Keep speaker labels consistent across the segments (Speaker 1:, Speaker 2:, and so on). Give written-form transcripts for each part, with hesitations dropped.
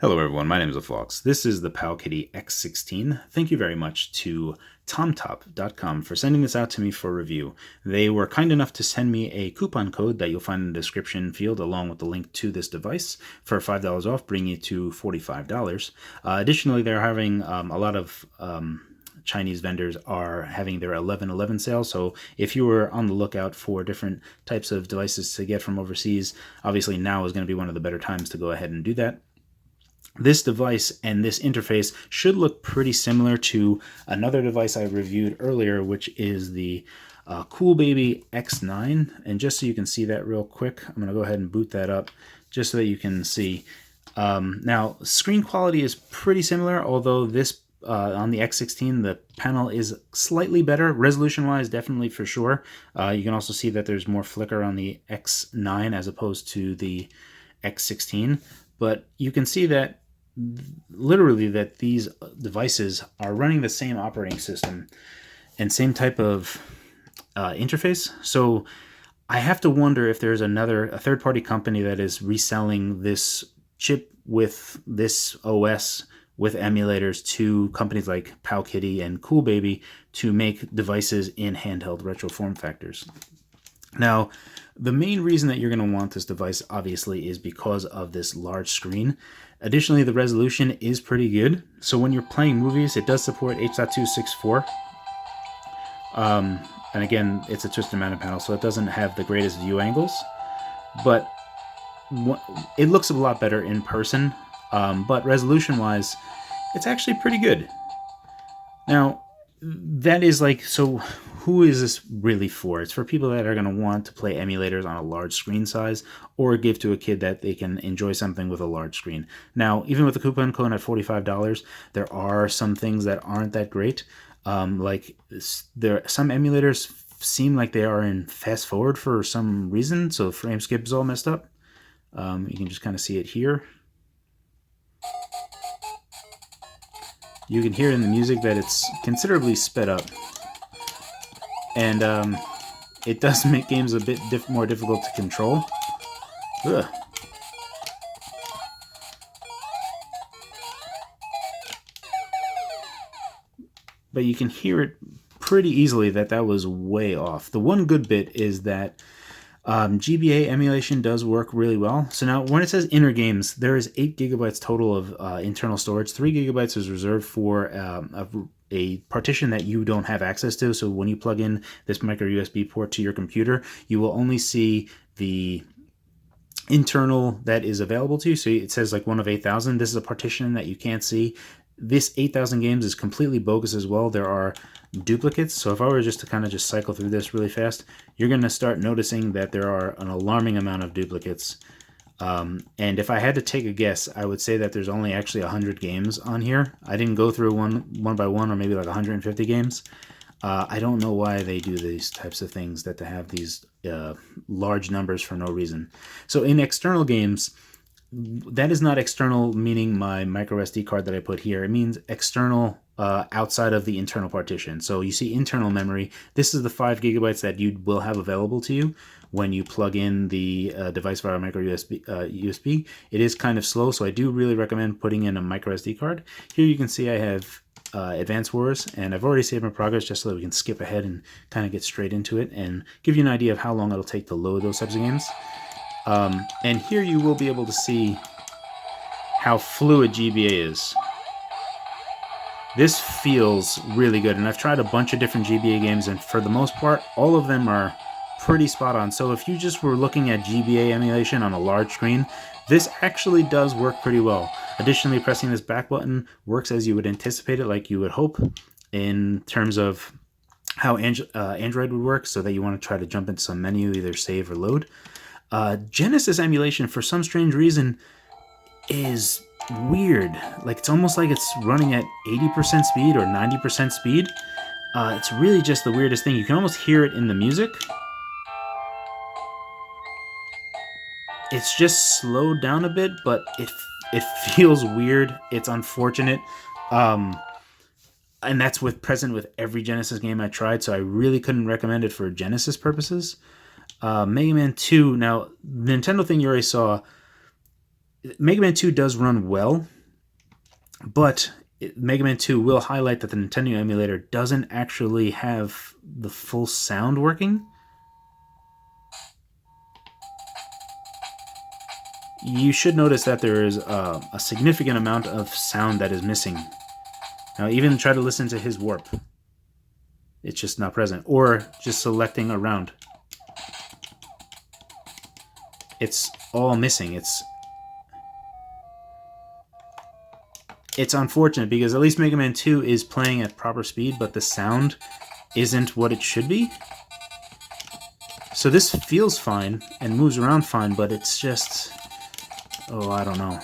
Speaker 1: Hello everyone, my name is Phawx. This is the Powkiddy X16. Thank you very much to TomTop.com for sending this out to me for review. They were kind enough to send me a coupon code that you'll find in the description field along with the link to this device for $5 off, bringing it to $45. Additionally, they're having a lot of Chinese vendors are having their 11/11 sale, so if you were on the lookout for different types of devices to get from overseas, obviously now is going to be one of the better times to go ahead and do that. This device and this interface should look pretty similar to another device I reviewed earlier, which is the Cool Baby X9. And just so you can see that real quick, I'm going to go ahead and boot that up just so that you can see. Now, screen quality is pretty similar, although this on the X16, the panel is slightly better. Resolution-wise, definitely for sure. You can also see that there's more flicker on the X9 as opposed to the X16. But you can see that literally that these devices are running the same operating system and same type of interface. So I have to wonder if there's a third-party company that is reselling this chip with this OS with emulators to companies like Powkiddy and Cool Baby to make devices in handheld retro form factors. Now, the main reason that you're going to want this device, obviously, is because of this large screen. Additionally, the resolution is pretty good. So when you're playing movies, it does support H.264. And again, it's a twisted mounted panel, so it doesn't have the greatest view angles. But it looks a lot better in person. But resolution-wise, it's actually pretty good. Now, that is like, so who is this really for? It's for people that are going to want to play emulators on a large screen size or give to a kid that they can enjoy something with a large screen. Now, even with the coupon code at $45, there are some things that aren't that great. Like some emulators seem like they are in fast forward for some reason, so frame skip is all messed up. You can just kind of see it here. You can hear in the music that it's considerably sped up. And it does make games a bit more difficult to control. Ugh. But you can hear it pretty easily that was way off. The one good bit is that GBA emulation does work really well. So now when it says inner games, there is 8 gigabytes total of internal storage. 3 gigabytes is reserved for a partition that you don't have access to. So when you plug in this micro USB port to your computer, you will only see the internal that is available to you. So it says like 1 of 8,000. This is a partition that you can't see. This 8,000 games is completely bogus as well. There are duplicates. So if I were just to kind of just cycle through this really fast, you're going to start noticing that there are an alarming amount of duplicates. And if I had to take a guess, I would say that there's only actually 100 games on here. I didn't go through one by one, or maybe like 150 games. I don't know why they do these types of things, that they have these large numbers for no reason. So in external games, that is not external meaning my micro SD card that I put here. It means external outside of the internal partition. So you see internal memory. This is the 5 gigabytes that you will have available to you when you plug in the device via micro USB. It is kind of slow, so I do really recommend putting in a micro SD card. Here you can see I have Advance Wars, and I've already saved my progress just so that we can skip ahead and kind of get straight into it and give you an idea of how long it'll take to load those types of games. And here you will be able to see how fluid GBA is. This feels really good, and I've tried a bunch of different GBA games, and for the most part, all of them are pretty spot on. So if you just were looking at GBA emulation on a large screen, this actually does work pretty well. Additionally, pressing this back button works as you would anticipate it, like you would hope, in terms of how Android would work, so that you want to try to jump into some menu, either save or load. Genesis emulation, for some strange reason, is weird. Like, it's almost like it's running at 80% speed or 90% speed. It's really just the weirdest thing. You can almost hear it in the music. It's just slowed down a bit, but it feels weird. It's unfortunate. And that's present with every Genesis game I tried, so I really couldn't recommend it for Genesis purposes. Megaman 2, now, the Nintendo thing you already saw, Mega Man 2 does run well, but Mega Man 2 will highlight that the Nintendo emulator doesn't actually have the full sound working. You should notice that there is a significant amount of sound that is missing. Now, even try to listen to his warp. It's just not present. Or just selecting around. It's all missing. It's unfortunate because at least Mega Man 2 is playing at proper speed, but the sound isn't what it should be. So this feels fine and moves around fine, but it's just... oh, I don't know.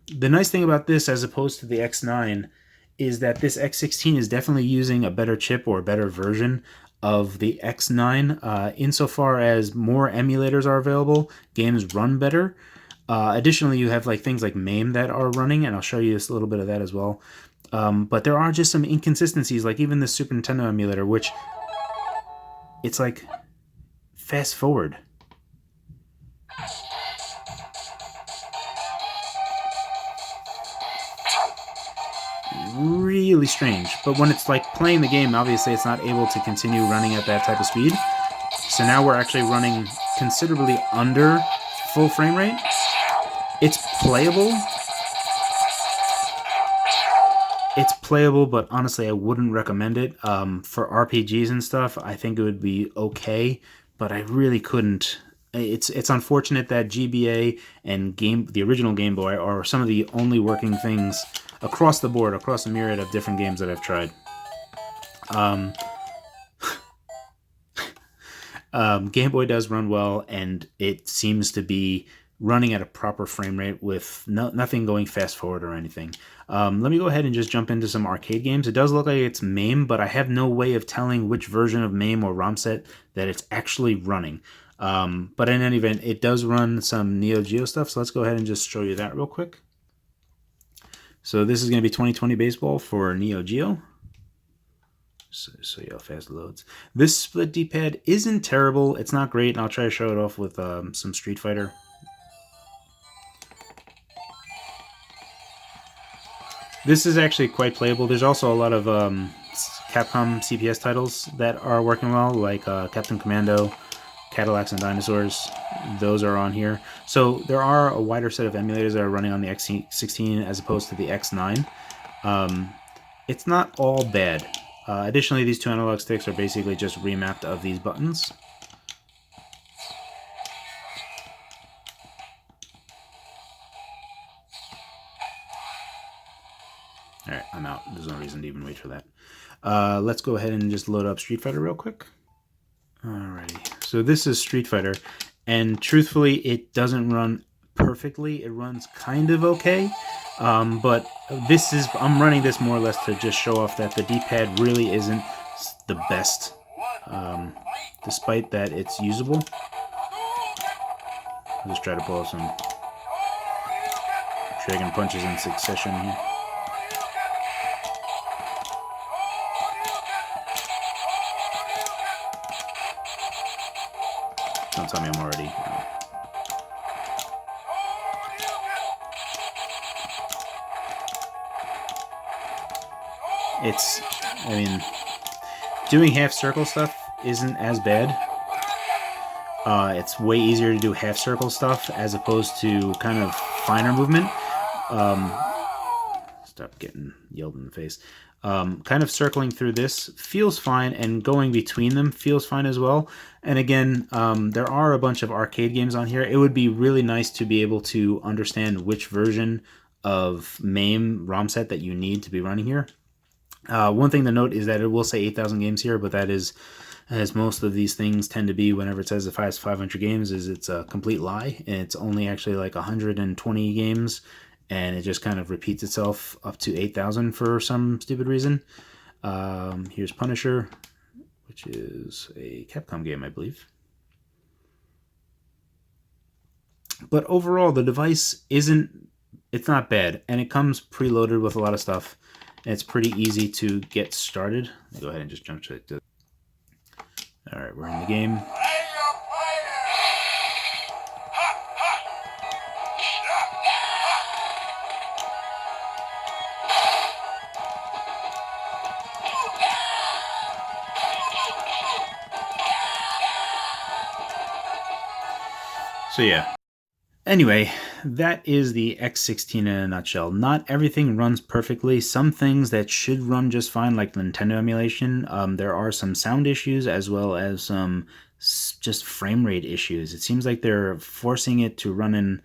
Speaker 1: The nice thing about this, as opposed to the X9, is that this X16 is definitely using a better chip or a better version of the X9. Insofar as more emulators are available, games run better. Additionally, you have like things like MAME that are running, and I'll show you just a little bit of that as well. But there are just some inconsistencies, like even the Super Nintendo emulator, which it's like fast forward. Really strange. But when it's like playing the game, obviously it's not able to continue running at that type of speed. So now we're actually running considerably under full frame rate. It's playable. It's playable, but honestly I wouldn't recommend it. For RPGs and stuff, I think it would be okay, but I really couldn't. It's unfortunate that GBA and the original Game Boy are some of the only working things across the board, across a myriad of different games that I've tried. Game Boy does run well, and it seems to be running at a proper frame rate with nothing going fast forward or anything. Let me go ahead and just jump into some arcade games. It does look like it's MAME, but I have no way of telling which version of MAME or ROM set that it's actually running. But in any event, it does run some Neo Geo stuff, so let's go ahead and just show you that real quick. So this is going to be 2020 baseball for Neo Geo. So yeah, how fast it loads. This split D-pad isn't terrible. It's not great, and I'll try to show it off with some Street Fighter. This is actually quite playable. There's also a lot of Capcom Cbs titles that are working well, like Captain Commando, Cadillacs and Dinosaurs. Those are on here. So there are a wider set of emulators that are running on the X16 as opposed to the X9. It's not all bad. Additionally, these two analog sticks are basically just remapped of these buttons. Alright, I'm out. There's no reason to even wait for that. Let's go ahead and just load up Street Fighter real quick. Alrighty, so this is Street Fighter, and truthfully, it doesn't run perfectly. It runs kind of okay, but I'm running this more or less to just show off that the D-pad really isn't the best, despite that it's usable. I'll just try to pull some dragon punches in succession here. Don't tell me I'm already... doing half circle stuff isn't as bad. It's way easier to do half circle stuff as opposed to kind of finer movement. Stop getting yelled in the face. Kind of circling through this feels fine, and going between them feels fine as well. And again, there are a bunch of arcade games on here. It would be really nice to be able to understand which version of MAME ROM set that you need to be running here. One thing to note is that it will say 8,000 games here, but that is, as most of these things tend to be whenever it says it has 500 games, it's a complete lie. And it's only actually like 120 games, and it just kind of repeats itself up to 8,000 for some stupid reason. Here's Punisher, which is a Capcom game, I believe. But overall, the device it's not bad, and it comes preloaded with a lot of stuff. And it's pretty easy to get started. I'll go ahead and just jump to it. Alright, we're in the game. So yeah. Anyway, that is the X16 in a nutshell. Not everything runs perfectly. Some things that should run just fine, like Nintendo emulation, there are some sound issues as well as some just frame rate issues. It seems like they're forcing it to run in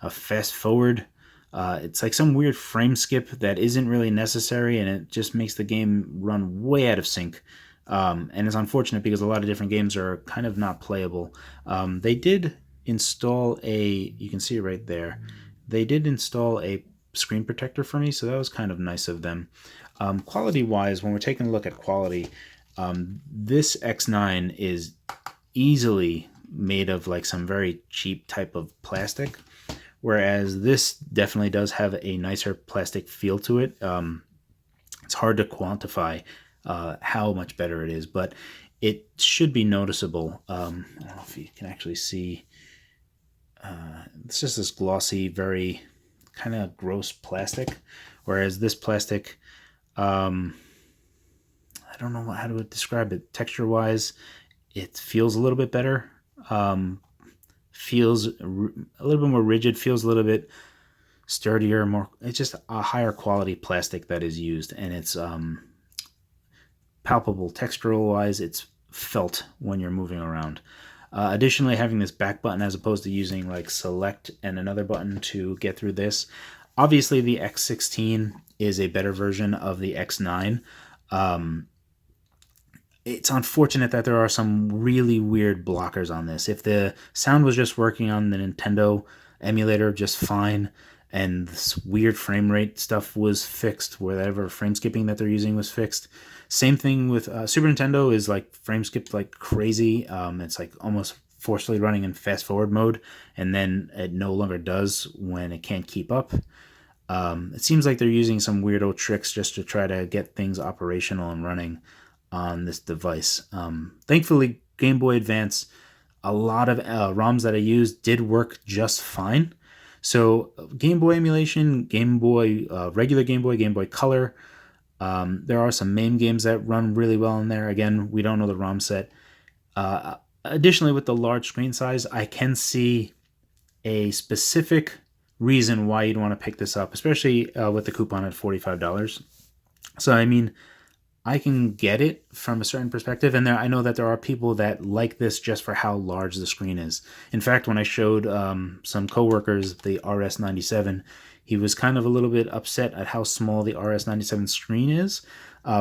Speaker 1: a fast forward. It's like some weird frame skip that isn't really necessary, and it just makes the game run way out of sync. And it's unfortunate because a lot of different games are kind of not playable. They did install you can see it right there. They did install a screen protector for me, so that was kind of nice of them. Quality wise, when we're taking a look at quality, this X9 is easily made of like some very cheap type of plastic, whereas this definitely does have a nicer plastic feel to it. It's hard to quantify how much better it is, but it should be noticeable. I don't know if you can actually see. It's just this glossy, very kind of gross plastic, whereas this plastic, I don't know how to describe it. Texture-wise, it feels a little bit better. Feels a little bit more rigid. Feels a little bit sturdier. More. It's just a higher quality plastic that is used, and it's palpable textural-wise. It's felt when you're moving around. Additionally, having this back button as opposed to using like select and another button to get through this. Obviously, the X16 is a better version of the X9. It's unfortunate that there are some really weird blockers on this. If the sound was just working on the Nintendo emulator just fine, and this weird frame rate stuff was fixed, whatever frame skipping that they're using was fixed. Same thing with Super Nintendo is like frame skipped like crazy. It's like almost forcefully running in fast forward mode, and then it no longer does when it can't keep up. It seems like they're using some weirdo tricks just to try to get things operational and running on this device. Thankfully, Game Boy Advance, a lot of ROMs that I used did work just fine. So Game Boy emulation, Game Boy, regular Game Boy Color. There are some MAME games that run really well in there. Again, we don't know the ROM set. Additionally, with the large screen size, I can see a specific reason why you'd want to pick this up, especially with the coupon at $45. So, I mean, I can get it from a certain perspective, and I know that there are people that like this just for how large the screen is. In fact, when I showed some coworkers the RS97, he was kind of a little bit upset at how small the RS97 screen is.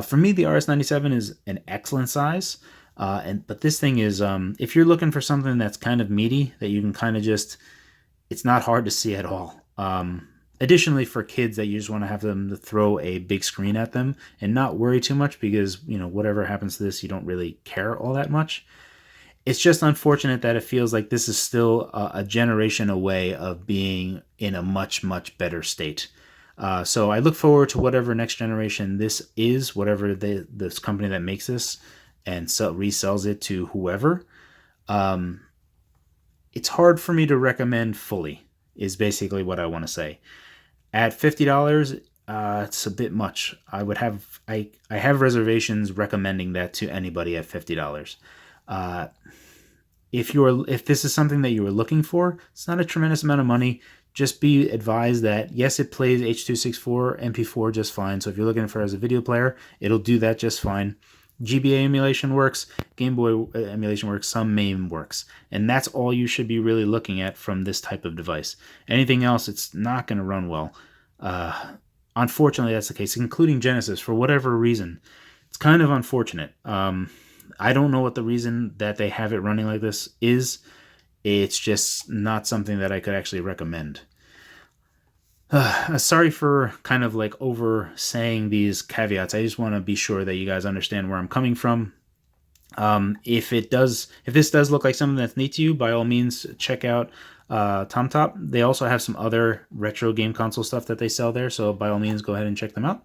Speaker 1: For me, the RS97 is an excellent size, but this thing is, if you're looking for something that's kind of meaty, that you can kind of just, it's not hard to see at all. Additionally, for kids that you just want to have them to throw a big screen at them and not worry too much because, you know, whatever happens to this, you don't really care all that much. It's just unfortunate that it feels like this is still a generation away of being in a much, much better state. So I look forward to whatever next generation this is, whatever this company that makes this and resells it to whoever. It's hard for me to recommend fully, is basically what I want to say. At $50, it's a bit much. I have reservations recommending that to anybody at $50. If this is something that you were looking for, it's not a tremendous amount of money. Just be advised that yes, it plays H.264 MP4 just fine. So if you're looking for it as a video player, it'll do that just fine. GBA emulation works, Game Boy emulation works, some MAME works. And that's all you should be really looking at from this type of device. Anything else, it's not going to run well. Unfortunately, that's the case, including Genesis, for whatever reason. It's kind of unfortunate. I don't know what the reason that they have it running like this is. It's just not something that I could actually recommend. Sorry for kind of like over saying these caveats. I just want to be sure that you guys understand where I'm coming from. If this does look like something that's neat to you, by all means, check out TomTop. They also have some other retro game console stuff that they sell there, so by all means, go ahead and check them out.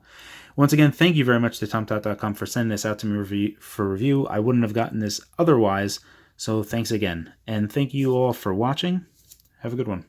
Speaker 1: Once again, thank you very much to TomTop.com for sending this out to me for review. I wouldn't have gotten this otherwise, so thanks again. And thank you all for watching. Have a good one.